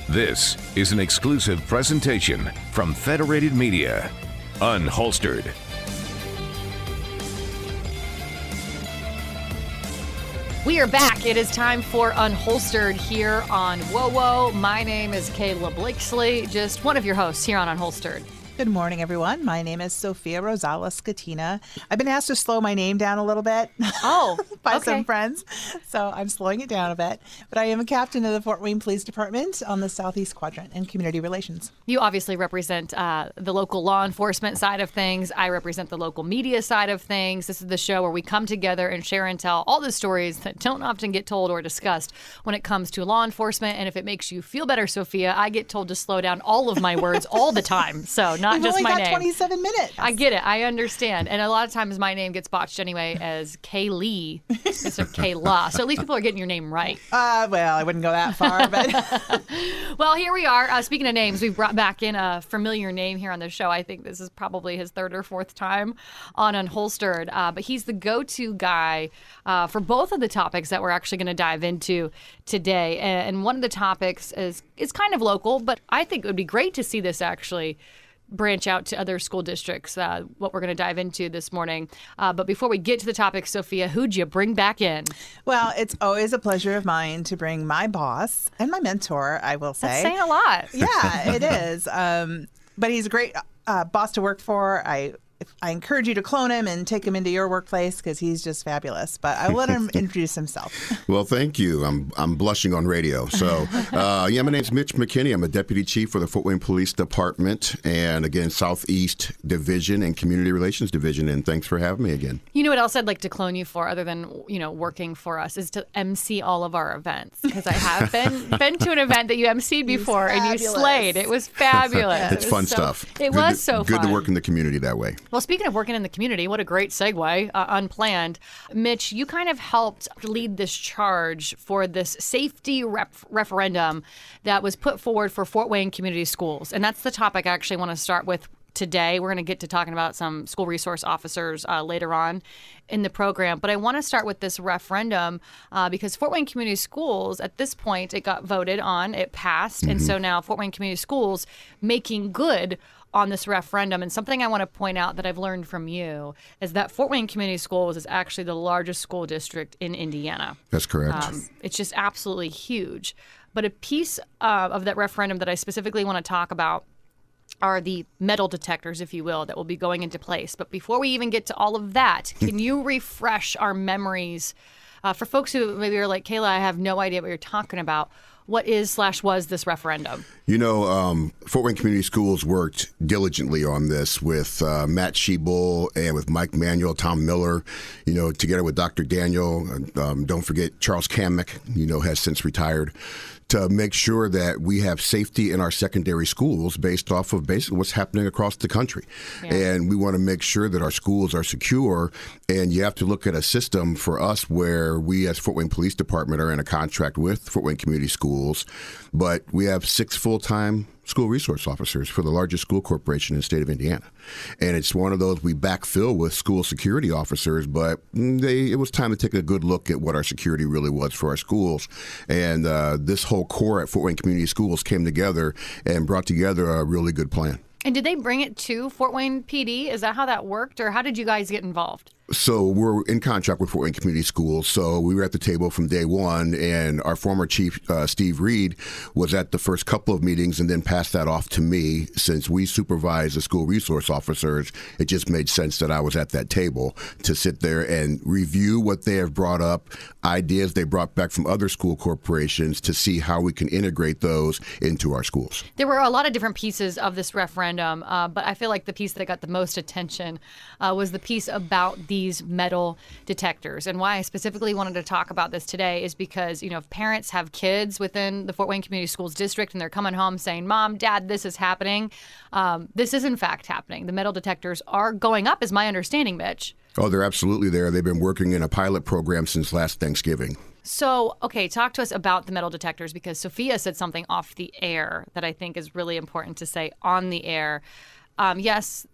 This is an exclusive presentation from Federated Media. Unholstered. We are back. It is time for Unholstered here on WOWO. My name is Kayla Blakesley, just one of your hosts here on Unholstered. Good morning, everyone. My name is Sophia Rosales-Scatina. I've been asked to slow my name down a little bit by some friends, so I'm slowing it down a bit. But I am a captain of the Fort Wayne Police Department on the Southeast Quadrant in Community Relations. You obviously represent the local law enforcement side of things. I represent the local media side of things. This is the show where we come together and share and tell all the stories that don't often get told or discussed when it comes to law enforcement. And if it makes you feel better, Sophia, I get told to slow down all of my words all the time. So not We've just only my got name. 27 minutes. I get it. I understand. And a lot of times my name gets botched anyway as Kaylee instead of Kayla. So at least people are getting your name right. Well, I wouldn't go that far, but Well, here we are. Speaking of names, we've brought back in a familiar name here on the show. I think this is probably his third or fourth time on Unholstered. But he's the go-to guy for both of the topics that we're actually going to dive into today. And one of the topics is kind of local, but I think it would be great to see this actually branch out to other school districts, what we're going to dive into this morning. But before we get to the topic, Sophia, who'd you bring back in? well, it's always a pleasure of mine to bring my boss and my mentor, I will say. That's saying a lot. Yeah, it is. But he's a great boss to work for. I encourage you to clone him and take him into your workplace because he's just fabulous. But I'll let him introduce himself. Well, thank you. I'm blushing on radio. So, my name's Mitch McKinney. I'm a deputy chief for the Fort Wayne Police Department, and again, Southeast Division and Community Relations Division. And thanks for having me again. You know what else I'd like to clone you for, other than working for us, is to MC all of our events, because I have been to an event that you MC'd before and you slayed. It was fabulous. It's fun stuff. It was so fun. Good to work in the community that way. Well, speaking of working in the community, what a great segue, unplanned. Mitch, you kind of helped lead this charge for this safety referendum that was put forward for Fort Wayne Community Schools. And that's the topic I actually want to start with today. We're going to get to talking about some school resource officers later on in the program. But I want to start with this referendum because Fort Wayne Community Schools, at this point, it got voted on, it passed. And so now Fort Wayne Community Schools making good on this referendum. And something I want to point out that I've learned from you is that Fort Wayne Community Schools is actually the largest school district in Indiana. That's correct. It's just absolutely huge. But a piece of that referendum that I specifically want to talk about are the metal detectors, if you will, that will be going into place. But before we even get to all of that, can you refresh our memories for folks who maybe are like, Kayla, I have no idea what you're talking about. What is/was this referendum? Fort Wayne Community Schools worked diligently on this with Matt Schiebel and with Mike Manuel, Tom Miller, together with Dr. Daniel. Don't forget Charles Kamek, has since retired, to make sure that we have safety in our secondary schools based off of basically what's happening across the country. Yeah. And we want to make sure that our schools are secure. And you have to look at a system for us where we as Fort Wayne Police Department are in a contract with Fort Wayne Community Schools, but we have 6 full-time school resource officers for the largest school corporation in the state of Indiana. And it's one of those we backfill with school security officers, but it was time to take a good look at what our security really was for our schools. And this whole core at Fort Wayne Community Schools came together and brought together a really good plan. And did they bring it to Fort Wayne PD? Is that how that worked? Or how did you guys get involved? So we're in contract with Fort Wayne Community Schools. So we were at the table from day one, and our former chief, Steve Reed, was at the first couple of meetings and then passed that off to me. Since we supervise the school resource officers, it just made sense that I was at that table to sit there and review what they have brought up, ideas they brought back from other school corporations to see how we can integrate those into our schools. There were a lot of different pieces of this referendum, but I feel like the piece that got the most attention was the piece about these metal detectors. And why I specifically wanted to talk about this today is because, if parents have kids within the Fort Wayne Community Schools district and they're coming home saying, Mom, Dad, this is happening. This is in fact happening. The metal detectors are going up, is my understanding, Mitch. Oh, they're absolutely there. They've been working in a pilot program since last Thanksgiving. So, okay, talk to us about the metal detectors, because Sophia said something off the air that I think is really important to say on the air. Yes,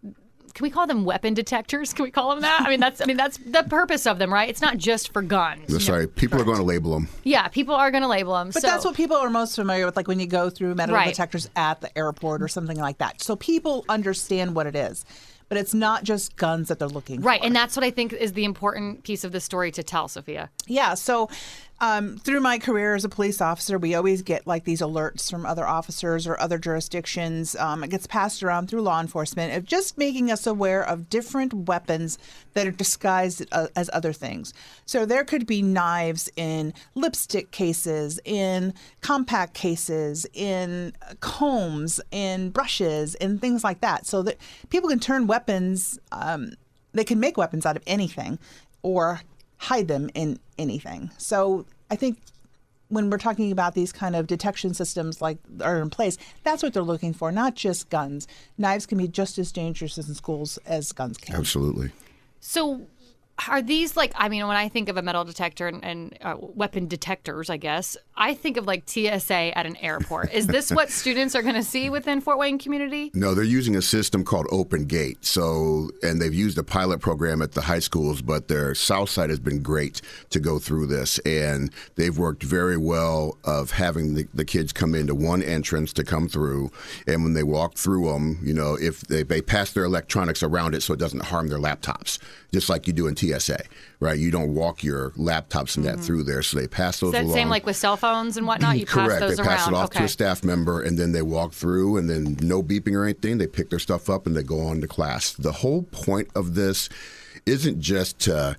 can we call them weapon detectors? Can we call them that? I mean, that's the purpose of them, right? It's not just for guns. That's right. People are going to label them. Yeah, people are going to label them. But that's what people are most familiar with, like when you go through metal detectors at the airport or something like that. So people understand what it is. But it's not just guns that they're looking for. Right, and that's what I think is the important piece of the story to tell, Sophia. Yeah, so through my career as a police officer, we always get like these alerts from other officers or other jurisdictions. It gets passed around through law enforcement of just making us aware of different weapons that are disguised as other things. So there could be knives in lipstick cases, in compact cases, in combs, in brushes, and things like that. So that people can turn weapons, they can make weapons out of anything or hide them in anything. So I think when we're talking about these kind of detection systems like are in place, that's what they're looking for, not just guns. Knives can be just as dangerous in schools as guns can. Absolutely. So are these like, I mean, when I think of a metal detector and weapon detectors, I guess, I think of like TSA at an airport. Is this what students are going to see within Fort Wayne community? No, they're using a system called Open Gate. So, and they've used a pilot program at the high schools, but their South Side has been great to go through this. And they've worked very well of having the kids come into one entrance to come through. And when they walk through them, you know, if they pass their electronics around it so it doesn't harm their laptops, just like you do in TSA, right? You don't walk your laptops and that through there, so they pass those along. Is that same like with cell phones and whatnot? You Correct. pass those they pass around. it off to a staff member, and then they walk through, and then no beeping or anything. They pick their stuff up, and they go on to class. The whole point of this isn't just to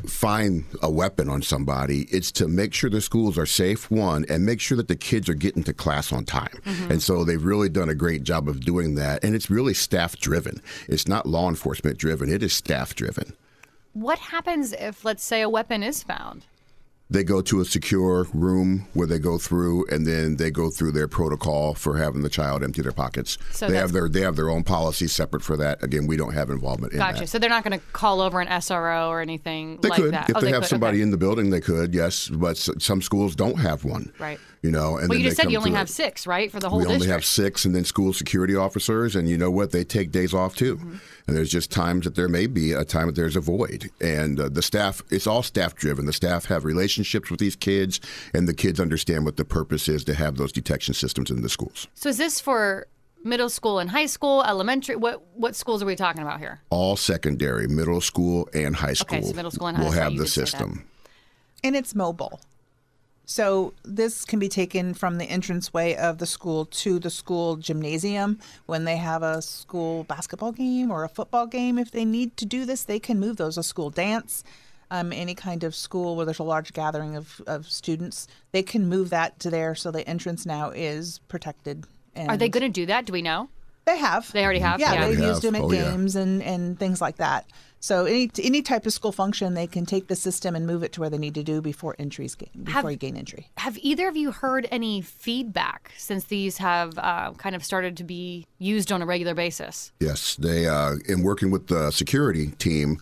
find a weapon on somebody. It's to make sure the schools are safe, one, and make sure that the kids are getting to class on time. And so they've really done a great job of doing that, and it's really staff-driven. It's not law enforcement-driven. It is staff-driven. What happens if, let's say, a weapon is found? They go to a secure room where they go through, and then they go through their protocol for having the child empty their pockets. So they have their own policy separate for that. Again, we don't have involvement in that. Gotcha. So they're not going to call over an SRO or anything they like could. that? If they have somebody in the building, they could, yes. But some schools don't have one. Right. You know, and well, then you just said you only have 6, right, for the whole district? We only have 6, and then school security officers, and you know what? They take days off, too. And there's just times that there may be a time that there's a void. And the staff, it's all staff-driven. The staff have relationships with these kids, and the kids understand what the purpose is to have those detection systems in the schools. So is this for middle school and high school, elementary? What schools are we talking about here? All secondary, middle school and high school. Okay, so middle school and high school. Will have the system. And it's mobile. So this can be taken from the entranceway of the school to the school gymnasium when they have a school basketball game or a football game. If they need to do this, they can move those. A school dance, any kind of school where there's a large gathering of students, they can move that to there. So the entrance now is protected. And are they going to do that? Do we know? They have. They already have? Yeah, they've used them at games and things like that. So any type of school function, they can take the system and move it to where they need to do before you gain entry. Have either of you heard any feedback since these have kind of started to be used on a regular basis? Yes, they in working with the security team,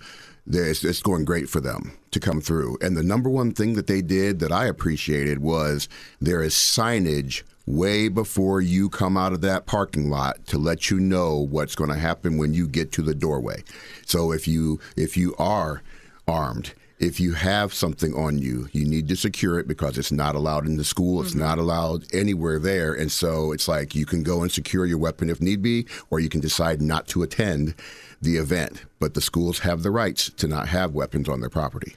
it's going great for them to come through. And the number one thing that they did that I appreciated was there is signage way before you come out of that parking lot to let you know what's going to happen when you get to the doorway. So if you are armed, if you have something on you, you need to secure it because it's not allowed in the school. It's not allowed anywhere there. And so it's like you can go and secure your weapon if need be, or you can decide not to attend the event. But the schools have the rights to not have weapons on their property.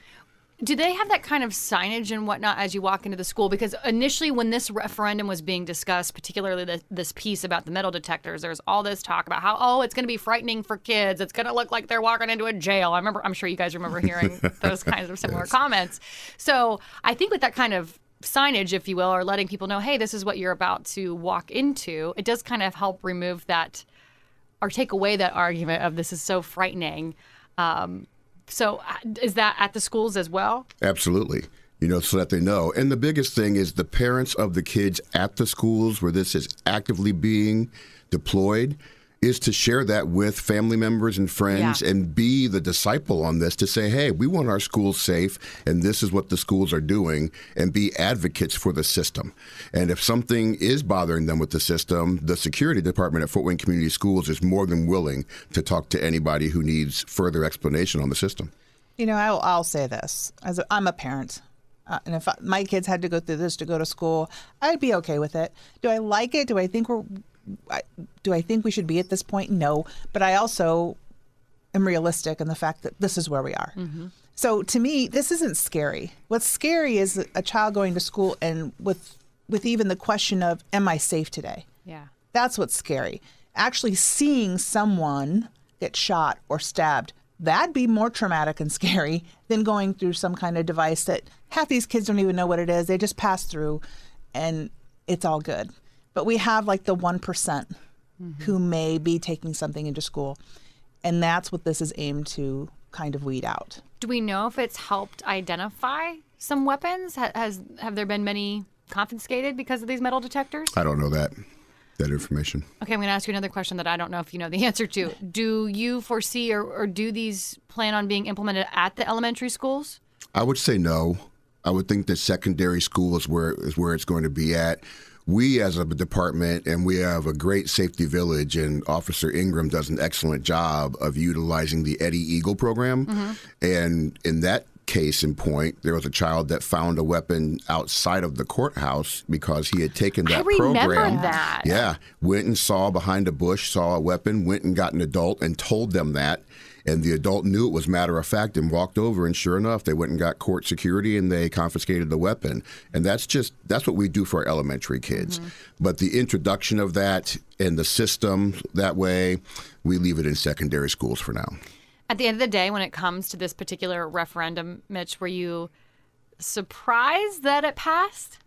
Do they have that kind of signage and whatnot as you walk into the school? Because initially when this referendum was being discussed, particularly this piece about the metal detectors, there's all this talk about how, it's going to be frightening for kids. It's going to look like they're walking into a jail. I'm sure you guys remember hearing those kinds of similar comments. So I think with that kind of signage, if you will, or letting people know, hey, this is what you're about to walk into, it does kind of help remove that or take away that argument of this is so frightening. So is that at the schools as well? Absolutely. You know, so that they know. And the biggest thing is the parents of the kids at the schools where this is actively being deployed. is to share that with family members and friends and be the disciple on this to say, hey, we want our schools safe and this is what the schools are doing, and be advocates for the system. And if something is bothering them with the system, the security department at Fort Wayne Community Schools is more than willing to talk to anybody who needs further explanation on the system. You know, I'll say this. I'm a parent. And if my kids had to go through this to go to school, I'd be okay with it. Do I like it? Do I think we should be at this point? No. But I also am realistic in the fact that this is where we are. Mm-hmm. So to me, this isn't scary. What's scary is a child going to school and with even the question of, am I safe today? Yeah. That's what's scary. Actually seeing someone get shot or stabbed, that'd be more traumatic and scary than going through some kind of device that half these kids don't even know what it is. They just pass through and it's all good. But we have like the 1% who may be taking something into school. And that's what this is aimed to kind of weed out. Do we know if it's helped identify some weapons? Have there been many confiscated because of these metal detectors? I don't know that information. Okay, I'm going to ask you another question that I don't know if you know the answer to. Do you foresee or do these plan on being implemented at the elementary schools? I would say no. I would think that secondary school is where it's going to be at. We as a department, and we have a great safety village, and Officer Ingram does an excellent job of utilizing the Eddie Eagle program. Mm-hmm. And in that case in point, there was a child that found a weapon outside of the courthouse because he had taken that program. I remember that. Yeah. Went and saw behind a bush, saw a weapon, went and got an adult and told them that. And the adult knew it was matter of fact and walked over, and sure enough, they went and got court security and they confiscated the weapon. And that's what we do for our elementary kids. Mm-hmm. But the introduction of that and the system that way, we leave it in secondary schools for now. At the end of the day, when it comes to this particular referendum, Mitch, were you surprised that it passed?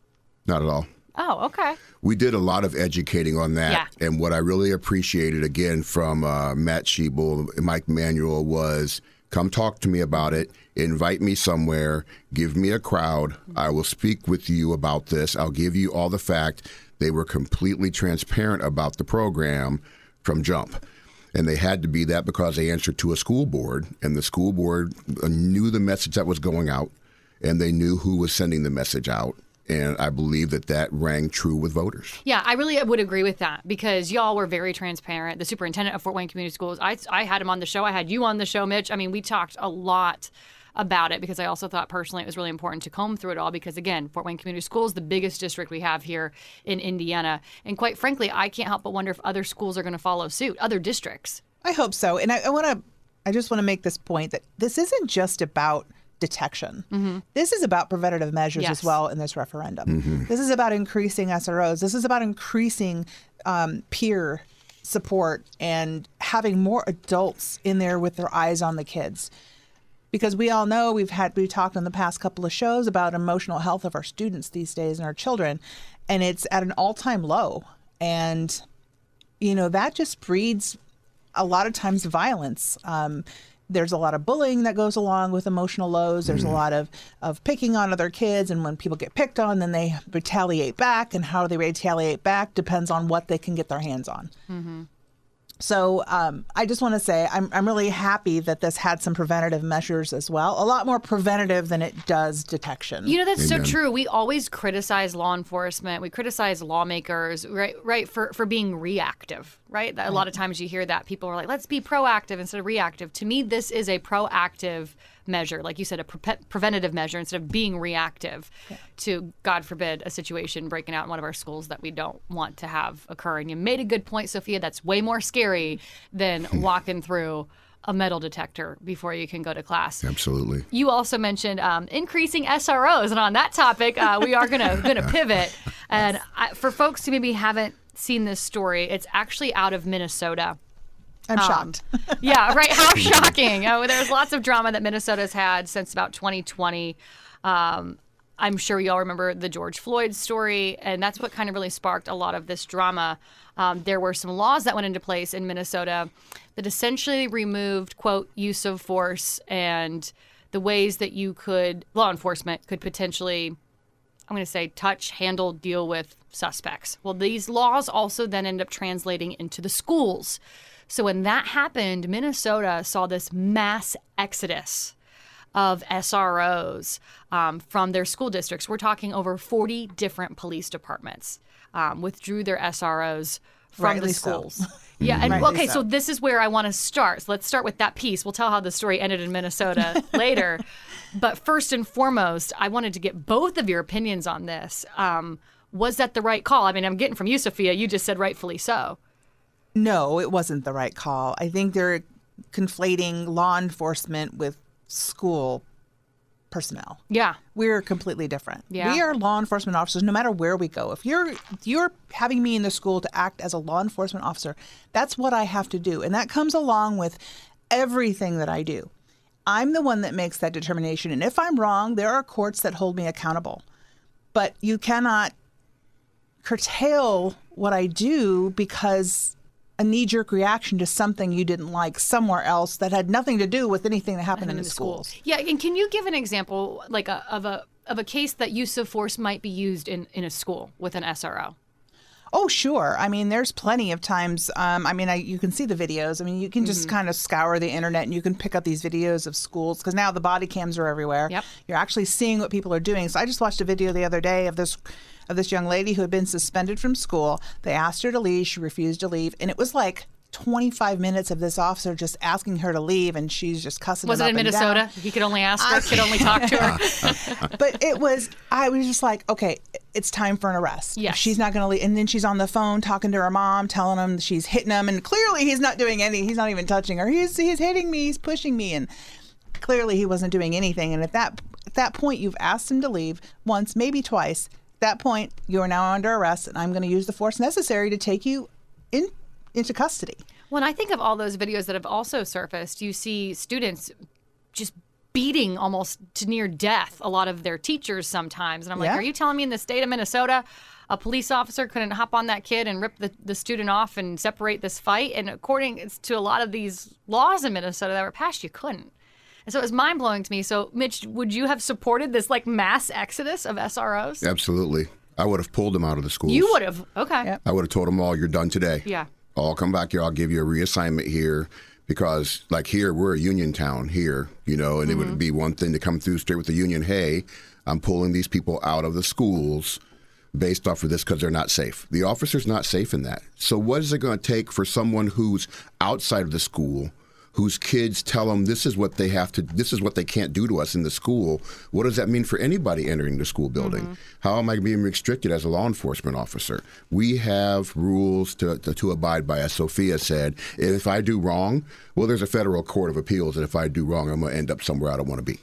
Not at all. Oh, okay. We did a lot of educating on that. Yeah. And what I really appreciated, again, from Matt Schiebel and Mike Manuel was, come talk to me about it, invite me somewhere, give me a crowd. I will speak with you about this. I'll give you all the facts. They were completely transparent about the program from jump. And they had to be that because they answered to a school board, and the school board knew the message that was going out, and they knew who was sending the message out. And I believe that rang true with voters. Yeah, I really would agree with that because y'all were very transparent. The superintendent of Fort Wayne Community Schools, I had him on the show. I had you on the show, Mitch. I mean, we talked a lot about it because I also thought personally it was really important to comb through it all because, again, Fort Wayne Community Schools, the biggest district we have here in Indiana. And quite frankly, I can't help but wonder if other schools are going to follow suit, other districts. I hope so. And I just want to make this point that this isn't just about detection. Mm-hmm. This is about preventative measures as well in this referendum. Mm-hmm. This is about increasing SROs. This is about increasing peer support and having more adults in there with their eyes on the kids. Because we all know we've talked in the past couple of shows about emotional health of our students these days and our children, and it's at an all-time low. And, you know, that just breeds a lot of times violence. There's a lot of bullying that goes along with emotional lows. There's a lot of picking on other kids. And when people get picked on, then they retaliate back. And how they retaliate back depends on what they can get their hands on. Mm-hmm. So I just want to say I'm really happy that this had some preventative measures as well. A lot more preventative than it does detection. You know, that's so true. We always criticize law enforcement. We criticize lawmakers, right, for being reactive, right? A lot of times you hear that. People are like, let's be proactive instead of reactive. To me, this is a proactive measure, like you said, a preventative measure instead of being reactive to, God forbid, a situation breaking out in one of our schools that we don't want to have occur. And you made a good point, Sophia. That's way more scary than walking through a metal detector before you can go to class. Absolutely. You also mentioned increasing SROs, and on that topic, we are gonna pivot. And for folks who maybe haven't seen this story, it's actually out of Minnesota. I'm shocked. Yeah, right. How shocking. There's lots of drama that Minnesota's had since about 2020. I'm sure you all remember the George Floyd story, and that's what kind of really sparked a lot of this drama. There were some laws that went into place in Minnesota that essentially removed, quote, use of force and the ways that law enforcement could potentially I'm going to say, touch, handle, deal with suspects. Well, these laws also then end up translating into the schools. So when that happened, Minnesota saw this mass exodus of SROs from their school districts. We're talking over 40 different police departments withdrew their SROs from Rightly the schools. so. Yeah, and Rightly okay, so. so this is where I want to start. So let's start with that piece. We'll tell how the story ended in Minnesota later. But first and foremost, I wanted to get both of your opinions on this. Was that the right call? I mean, I'm getting from you, Sophia. You just said rightfully so. No, it wasn't the right call. I think they're conflating law enforcement with school personnel. Yeah. We're completely different. Yeah. We are law enforcement officers no matter where we go. If you're having me in the school to act as a law enforcement officer, that's what I have to do. And that comes along with everything that I do. I'm the one that makes that determination. And if I'm wrong, there are courts that hold me accountable. But you cannot curtail what I do because a knee-jerk reaction to something you didn't like somewhere else that had nothing to do with anything that happened in the schools. Yeah, and can you give an example, like of a case that use of force might be used in a school with an SRO? Oh, sure. I mean, there's plenty of times. You can see the videos. I mean, you can just kind of scour the internet and you can pick up these videos of schools because now the body cams are everywhere. Yep. You're actually seeing what people are doing. So I just watched a video the other day of this young lady who had been suspended from school. They asked her to leave. She refused to leave. And it was like 25 minutes of this officer just asking her to leave, and she's just cussing him Was up it in and Minnesota? down. He could only ask her, could only talk to her. But I was just like, okay, it's time for an arrest. Yes. If she's not going to leave. And then she's on the phone talking to her mom, telling him she's hitting him. And clearly he's not doing anything. He's not even touching her. He's hitting me. He's pushing me. And clearly he wasn't doing anything. And at that point, you've asked him to leave once, maybe twice. At that point, you are now under arrest, and I'm going to use the force necessary to take you into custody. When I think of all those videos that have also surfaced, you see students just beating almost to near death a lot of their teachers sometimes. And I'm like, Yeah. are you telling me in the state of Minnesota, a police officer couldn't hop on that kid and rip the student off and separate this fight? And according to a lot of these laws in Minnesota that were passed, you couldn't. And so it was mind-blowing to me. So, Mitch, would you have supported this like mass exodus of SROs? Absolutely. I would have pulled them out of the schools. You would have. Okay. Yep. I would have told them all, you're done today. Yeah. I'll come back here. I'll give you a reassignment here because, like, here, we're a union town here, and it would be one thing to come through straight with the union. Hey, I'm pulling these people out of the schools based off of this because they're not safe. The officer's not safe in that. So what is it going to take for someone who's outside of the school, whose kids tell them this is what they can't do to us in the school? What does that mean for anybody entering the school building? How am I being restricted as a law enforcement officer? We have rules to abide by, as Sophia said. If I do wrong, well, there's a federal court of appeals, and if I do wrong, I'm going to end up somewhere I don't want to be.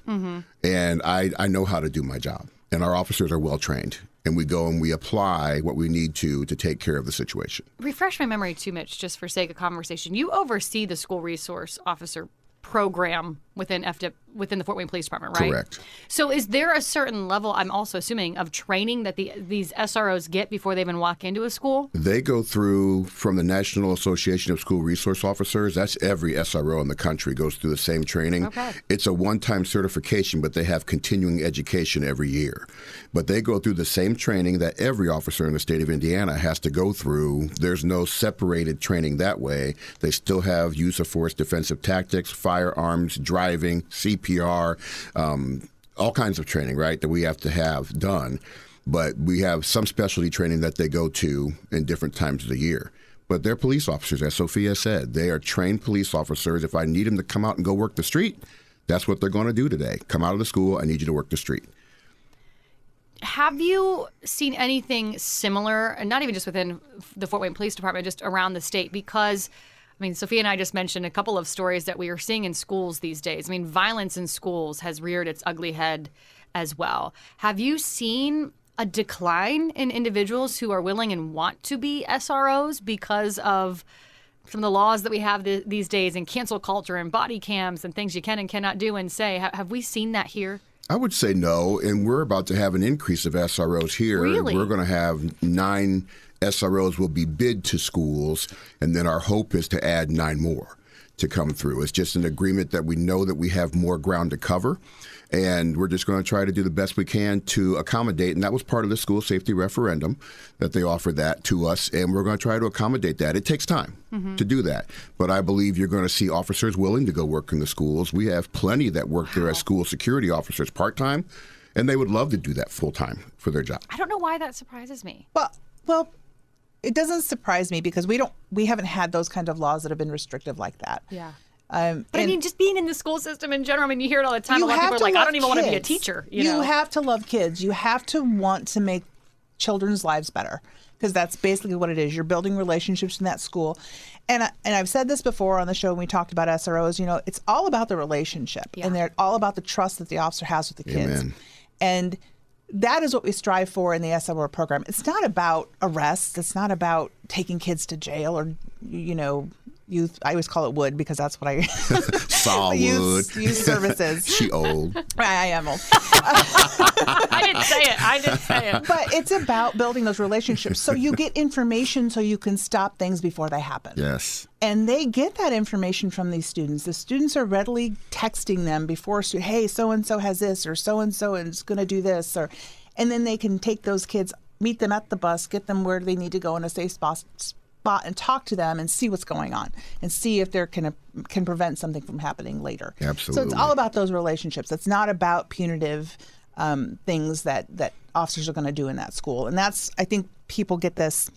And I know how to do my job, and our officers are well trained. And we go and we apply what we need to take care of the situation. Refresh my memory too, Mitch, just for sake of conversation. You oversee the school resource officer program within the Fort Wayne Police Department, right? Correct. So is there a certain level, I'm also assuming, of training that these SROs get before they even walk into a school? They go through from the National Association of School Resource Officers. That's every SRO in the country goes through the same training. Okay. It's a one-time certification, but they have continuing education every year. But they go through the same training that every officer in the state of Indiana has to go through. There's no separated training that way. They still have use of force, defensive tactics, firearms, driving, CPR, all kinds of training, right, that we have to have done. But we have some specialty training that they go to in different times of the year. But they're police officers, as Sophia said. They are trained police officers. If I need them to come out and go work the street, that's what they're going to do today. Come out of the school, I need you to work the street. Have you seen anything similar, and not even just within the Fort Wayne Police Department, just around the state? Because, I mean, Sophia and I just mentioned a couple of stories that we are seeing in schools these days. I mean, violence in schools has reared its ugly head as well. Have you seen a decline in individuals who are willing and want to be SROs because of some of the laws that we have these days and cancel culture and body cams and things you can and cannot do and say? Have we seen that here? I would say no, and we're about to have an increase of SROs here. Really? We're going to have 9 SROs will be bid to schools, and then our hope is to add 9 more. to come through. It's just an agreement that we know that we have more ground to cover, and we're just going to try to do the best we can to accommodate. And that was part of the school safety referendum, that they offered that to us, and we're going to try to accommodate that. It takes time to do that, but I believe you're going to see officers willing to go work in the schools. We have plenty that work there as school security officers part-time, and they would love to do that full-time for their job. I don't know why that surprises me. Well, it doesn't surprise me because we haven't had those kind of laws that have been restrictive like that. Yeah. But I mean, just being in the school system in general, I mean, you hear it all the time. A You lot of have people are to like, I love don't even want to be a kids. teacher. You have to love kids. You have to want to make children's lives better, because that's basically what it is. You're building relationships in that school. And I've said this before on the show when we talked about SROs, it's all about the relationship. Yeah. And they're all about the trust that the officer has with the kids. Amen. And that is what we strive for in the SRO program. It's not about arrests. It's not about taking kids to jail or, youth. I always call it wood because that's what I Saw wood. youth services. She old. I am old. I didn't say it. But it's about building those relationships. So you get information so you can stop things before they happen. Yes. And they get that information from these students. The students are readily texting them before, hey, so-and-so has this, or so-and-so is going to do this. And then they can take those kids, meet them at the bus, get them where they need to go in a safe spot and talk to them and see what's going on and see if they can prevent something from happening later. Absolutely. So it's all about those relationships. It's not about punitive things that officers are going to do in that school. And that's, I think people get this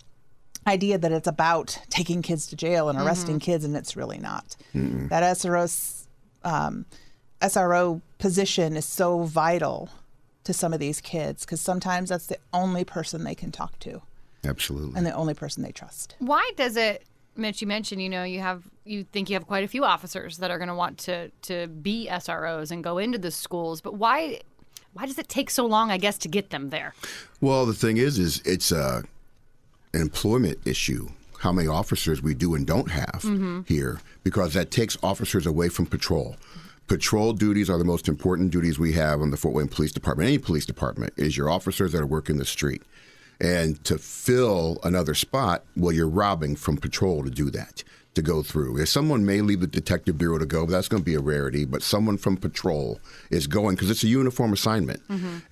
idea that it's about taking kids to jail and arresting kids, and it's really not. That SRO position is so vital to some of these kids because sometimes that's the only person they can talk to. Absolutely. And the only person they trust. Why does it, Mitch, you mentioned, you think you have quite a few officers that are going to want to be SROs and go into the schools, but why does it take so long, I guess, to get them there? Well, the thing is it's an employment issue, how many officers we do and don't have here, because that takes officers away from patrol. Patrol duties are the most important duties we have on the Fort Wayne Police Department. Any police department is your officers that are working the street. And to fill another spot, well, you're robbing from patrol to do that, to go through. If someone may leave the detective bureau to go, that's going to be a rarity, but someone from patrol is going because it's a uniform assignment.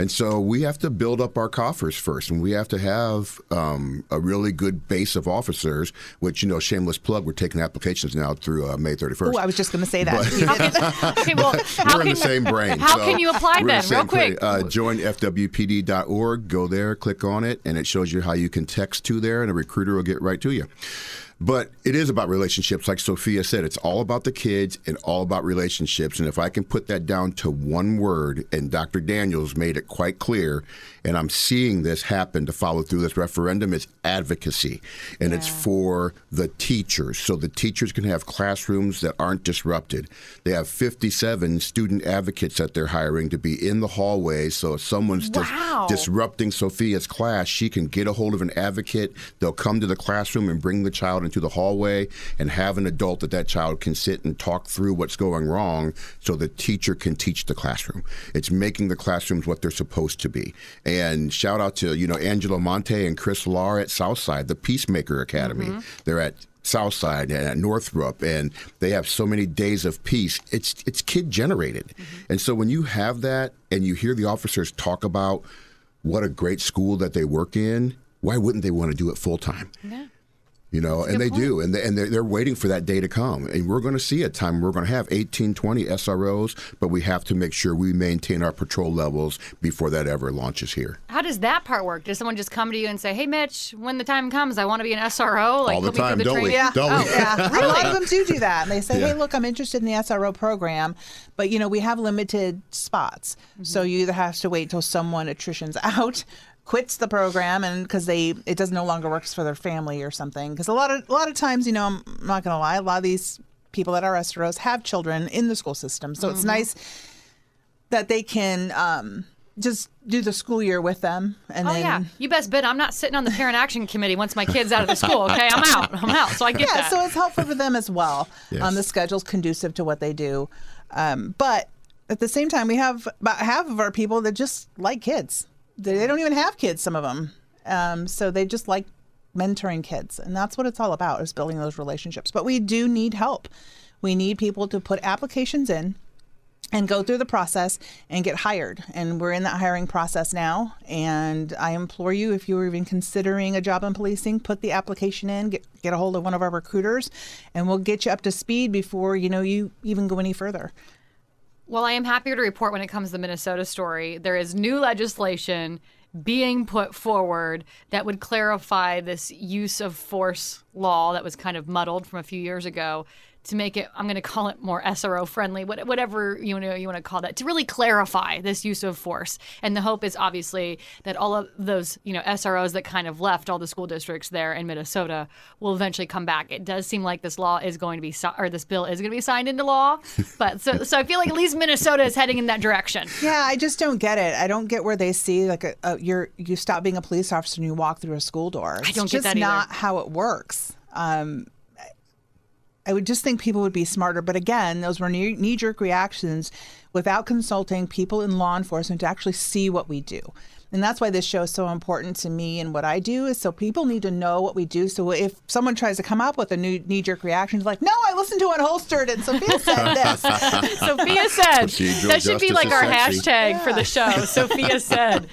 And so we have to build up our coffers first, and we have to have a really good base of officers, which, shameless plug, we're taking applications now through May 31st. Oh, I was just going to say that. Okay, well, We're in the same brain. How can you apply then, real quick? Join FWPD.org, go there, click on it, and it shows you how you can text to there, and a recruiter will get right to you. But it is about relationships. Like Sophia said, it's all about the kids and all about relationships. And if I can put that down to one word, and Dr. Daniels made it quite clear, and I'm seeing this happen to follow through this referendum, it's advocacy. And it's for the teachers. So the teachers can have classrooms that aren't disrupted. They have 57 student advocates that they're hiring to be in the hallways. So if someone's disrupting Sophia's class, she can get a hold of an advocate. They'll come to the classroom and bring the child into the hallway and have an adult that child can sit and talk through what's going wrong so the teacher can teach the classroom. It's making the classrooms what they're supposed to be. And shout out to, Angelo Monte and Chris Lahr at Southside, the Peacemaker Academy. They're at Southside and at Northrop, and they have so many days of peace. It's kid generated. And so when you have that and you hear the officers talk about what a great school that they work in, why wouldn't they want to do it full time? Yeah. And they do, and they're waiting for that day to come. And we're going to see a time we're going to have 18, 20 SROs, but we have to make sure we maintain our patrol levels before that ever launches here. How does that part work? Does someone just come to you and say, hey, Mitch, when the time comes, I want to be an SRO? All the time, don't we? Yeah. Don't we? Yeah. A lot of them do that. And they say, hey, look, I'm interested in the SRO program, but, we have limited spots. So you either have to wait till someone attritions out, quits the program, and because it no longer works for their family or something. Because a lot of times, I'm not going to lie, a lot of these people that are SROs have children in the school system, so it's nice that they can just do the school year with them. And you best bet I'm not sitting on the parent action committee once my kid's out of the school. Okay, I'm out. So I get that. So it's helpful for them as well. Yes. The schedule's conducive to what they do, but at the same time, we have about half of our people that just like kids. They don't even have kids, some of them. So they just like mentoring kids. And that's what it's all about, is building those relationships. But we do need help. We need people to put applications in and go through the process and get hired. And we're in that hiring process now. And I implore you, if you're even considering a job in policing, put the application in, get a hold of one of our recruiters, and we'll get you up to speed before you even go any further. Well, I am happy to report when it comes to the Minnesota story, there is new legislation being put forward that would clarify this use of force law that was kind of muddled from a few years ago, to make it, I'm going to call it more SRO friendly, whatever you want to call that, to really clarify this use of force. And the hope is obviously that all of those, SROs that kind of left all the school districts there in Minnesota will eventually come back. It does seem like this law is going to be, or this bill is going to be signed into law. But so I feel like at least Minnesota is heading in that direction. Yeah, I just don't get it. I don't get where they see like you stop being a police officer and you walk through a school door. I don't get that either. It's just not how it works. I would just think people would be smarter. But again, those were knee-jerk reactions without consulting people in law enforcement to actually see what we do. And that's why this show is so important to me and what I do, is so people need to know what we do. So if someone tries to come up with a new knee-jerk reaction, like, no, I listened to Unholstered and Sophia said this. Sophia said. That should be like our hashtag for the show. Yeah. Sophia said.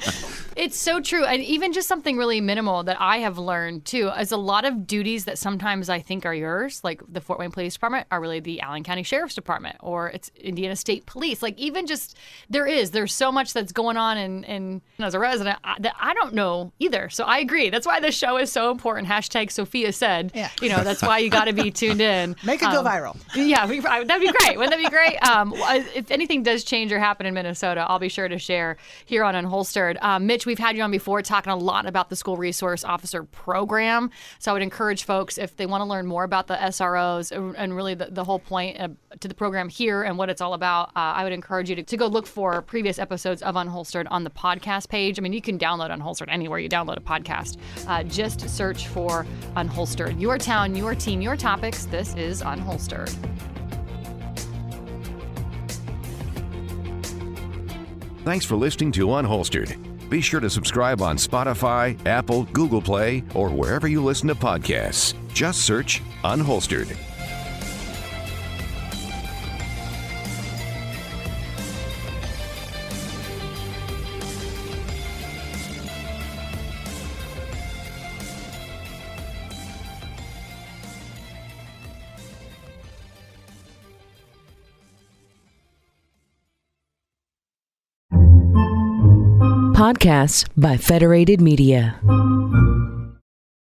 It's so true. And even just something really minimal that I have learned, too, is a lot of duties that sometimes I think are yours, like the Fort Wayne Police Department, are really the Allen County Sheriff's Department, or it's Indiana State Police. Like, even just, there's so much that's going on in as a resident that I don't know either. So I agree. That's why this show is so important. Hashtag Sophia said. Yeah. That's why you got to be tuned in. Make it go viral. Yeah, that'd be great. Wouldn't that be great? If anything does change or happen in Minnesota, I'll be sure to share here on Unholstered. Mitch, we've had you on before talking a lot about the School Resource Officer Program. So I would encourage folks, if they want to learn more about the SROs and really the whole point to the program here and what it's all about, I would encourage you to go look for previous episodes of Unholstered on the podcast page. I mean, you can download Unholstered anywhere you download a podcast. Just search for Unholstered. Your town, your team, your topics. This is Unholstered. Thanks for listening to Unholstered. Be sure to subscribe on Spotify, Apple, Google Play, or wherever you listen to podcasts. Just search Unholstered. Podcasts by Federated Media.